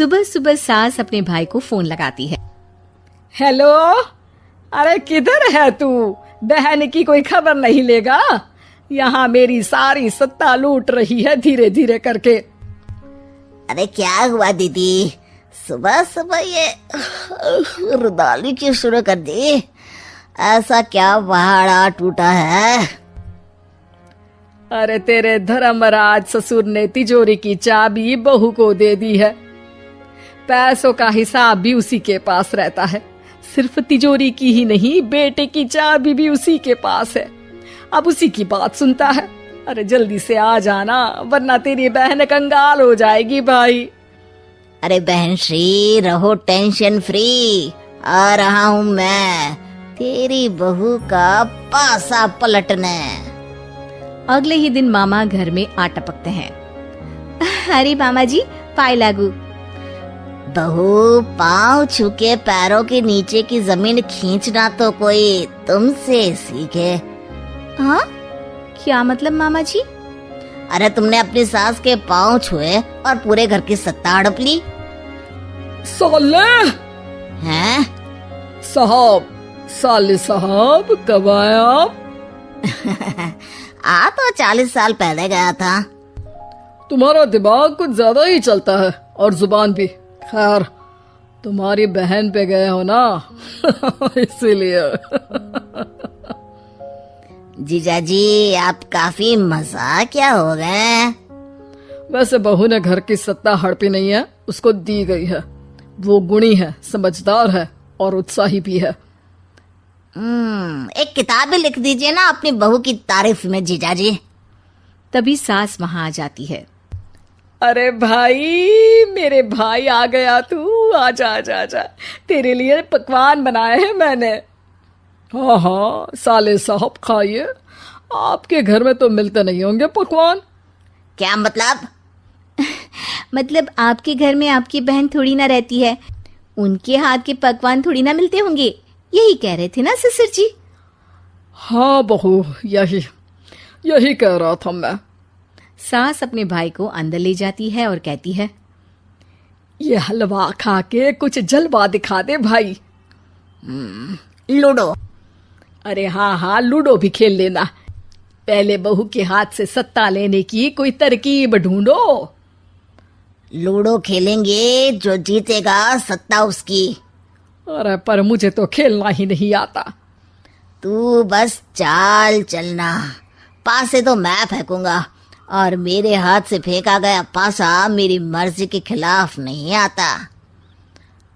सुबह सुबह सास अपने भाई को फोन लगाती है। हेलो, अरे किधर है तू? बहन की कोई खबर नहीं लेगा? यहाँ मेरी सारी सत्ता लूट रही है धीरे धीरे करके। अरे क्या हुआ दीदी, सुबह सुबह ये रुदाली क्यों शुरू कर दी? ऐसा क्या पहाड़ा टूटा है? अरे तेरे धर्मराज ससुर ने तिजोरी की चाबी बहू को दे दी है। पैसों का हिसाब भी उसी के पास रहता है। सिर्फ तिजोरी की ही नहीं, बेटे की चाबी भी उसी के पास है। अब उसी की बात सुनता है। अरे जल्दी से आ जाना, वरना तेरी बहन कंगाल हो जाएगी भाई। अरे बहन श्री, रहो टेंशन फ्री, आ रहा हूँ मैं तेरी बहू का पासा पलटने। अगले ही दिन मामा घर में आ टपकते हैं। अरे मामा जी, पाए लागू। बहू, पाँव छू के पैरों के नीचे की जमीन खींचना तो कोई तुमसे सीखे। हाँ, क्या मतलब मामा जी? अरे तुमने अपनी सास के पाँव छुए और पूरे घर की सत्ता हड़प ली। साले हैं? साले साहब कब आए आप? आ तो 40 साल पहले गया था। तुम्हारा दिमाग कुछ ज्यादा ही चलता है और जुबान भी। खैर, तुम्हारी बहन पे गए हो ना इसीलिए। जीजाजी, आप काफी मजाकिया हो गए। वैसे बहू ने घर की सत्ता हड़पी नहीं है, उसको दी गई है। वो गुणी है, समझदार है और उत्साही भी है। एक किताब भी लिख दीजिए ना अपनी बहू की तारीफ में जीजाजी। तभी सास वहां आ जाती है। अरे भाई, मेरे भाई आ गया तू। आजा आजा आजा, तेरे लिए पकवान बनाए हैं मैंने। हाँ हाँ साले साहब, खाइए। आपके घर में तो मिलते नहीं होंगे पकवान। क्या मतलब? मतलब आपके घर में आपकी बहन थोड़ी ना रहती है, उनके हाथ के पकवान थोड़ी ना मिलते होंगे, यही कह रहे थे ना ससुर जी? हाँ बहू, यही कह रहा था मैं। सास अपने भाई को अंदर ले जाती है और कहती है, ये हलवा खा के कुछ जलवा दिखा दे भाई। लूडो। अरे हाँ हाँ, लूडो भी खेल लेना। पहले बहू के हाथ से सत्ता लेने की कोई तरकीब ढूंढो। लूडो खेलेंगे, जो जीतेगा सत्ता उसकी। अरे पर मुझे तो खेलना ही नहीं आता। तू बस चाल चलना, पासे तो मैं फेंकूंगा और मेरे हाथ से फेंका गया पासा मेरी मर्जी के खिलाफ नहीं आता।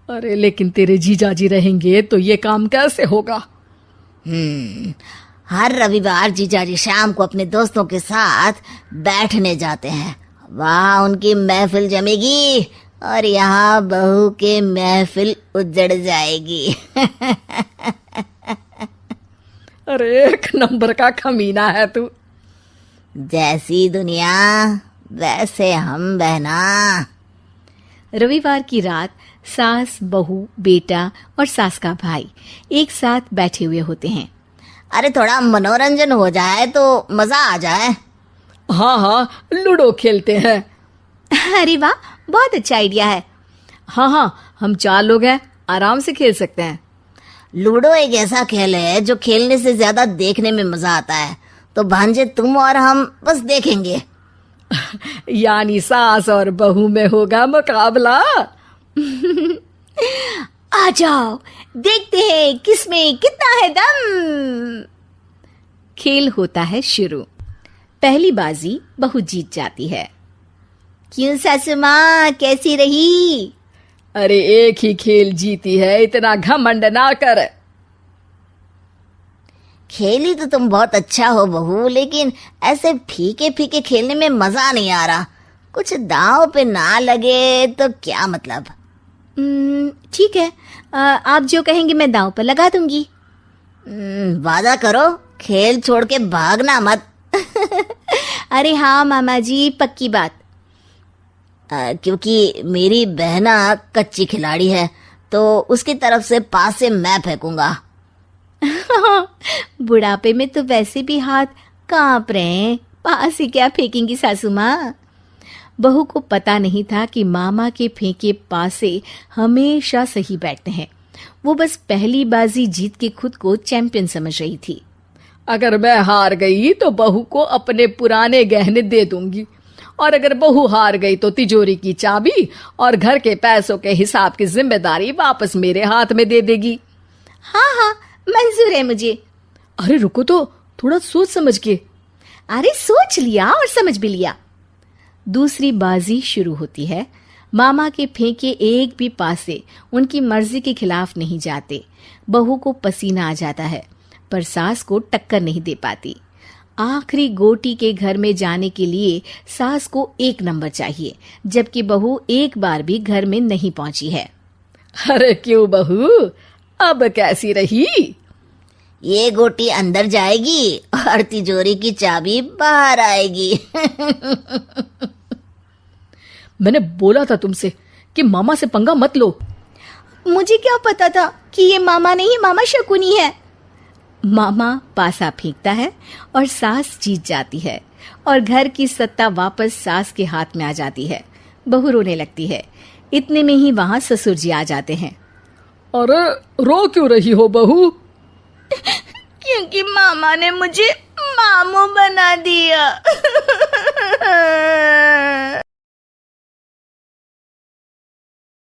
अरे लेकिन तेरे जीजाजी रहेंगे तो ये काम कैसे होगा? हर रविवार जीजाजी शाम को अपने दोस्तों के साथ बैठने जाते हैं। वहाँ उनकी महफिल जमेगी और यहाँ बहू के महफिल उजड़ जाएगी। अरे एक नंबर का खमीना है तू। जैसी दुनिया वैसे हम बहना। रविवार की रात सास, बहू, बेटा और सास का भाई एक साथ बैठे हुए होते हैं। अरे थोड़ा मनोरंजन हो जाए तो मजा आ जाए। हाँ हाँ, लूडो खेलते हैं। अरे वाह, बहुत अच्छा आइडिया है। हाँ हाँ, हम 4 लोग हैं, आराम से खेल सकते हैं। लूडो एक ऐसा खेल है जो खेलने से ज्यादा देखने में मजा आता है। तो भांजे तुम और हम बस देखेंगे। यानी सास और बहू में होगा मुकाबला। आ जाओ, देखते हैं किसमें कितना है दम। खेल होता है शुरू। पहली बाजी बहू जीत जाती है। क्यों सासू माँ, कैसी रही? अरे एक ही खेल जीती है, इतना घमंड ना कर। खेली तो तुम बहुत अच्छा हो बहू, लेकिन ऐसे फीके फीके खेलने में मजा नहीं आ रहा। कुछ दांव पे ना लगे तो क्या मतलब? ठीक है, आप जो कहेंगे मैं दांव पर लगा दूंगी। वादा करो, खेल छोड़ के भागना मत। अरे हाँ मामा जी, पक्की बात। क्योंकि मेरी बहना कच्ची खिलाड़ी है, तो उसकी तरफ से पास से मैं फेंकूंगा। बुढ़ापे में तो वैसे भी हाथ कांप रहे हैं, पास ही क्या फेंकेंगी सासू माँ। बहू को पता नहीं था कि मामा के फेंके पासे हमेशा सही बैठते हैं। वो बस पहली बाजी जीत के खुद को चैंपियन समझ रही थी। अगर मैं हार गई तो बहू को अपने पुराने गहने दे दूंगी, और अगर बहू हार गई तो तिजोरी की चाबी और घर के पैसों के हिसाब की जिम्मेदारी वापस मेरे हाथ में दे देगी। हाँ हाँ, मंजूर है मुझे। अरे रुको तो, थोड़ा सोच समझ के। अरे सोच लिया और समझ भी लिया। दूसरी बाजी शुरू होती है। मामा के फेंके एक भी पासे उनकी मर्जी के खिलाफ नहीं जाते। बहू को पसीना आ जाता है, पर सास को टक्कर नहीं दे पाती। आखिरी गोटी के घर में जाने के लिए सास को 1 नंबर चाहिए, जबकि बहू एक बार भी घर में नहीं पहुंची है। अरे क्यों बहू, अब कैसी रही? ये गोटी अंदर जाएगी और तिजोरी की चाबी बाहर आएगी। मैंने बोला था तुमसे कि मामा से पंगा मत लो। मुझे क्या पता था कि ये मामा नहीं, मामा शकुनी है। मामा पासा फेंकता है और सास जीत जाती है और घर की सत्ता वापस सास के हाथ में आ जाती है। बहू रोने लगती है। इतने में ही वहां ससुर जी आ जाते हैं। अरे रो क्यों रही हो बहू? क्योंकि मामा ने मुझे मामू बना दिया।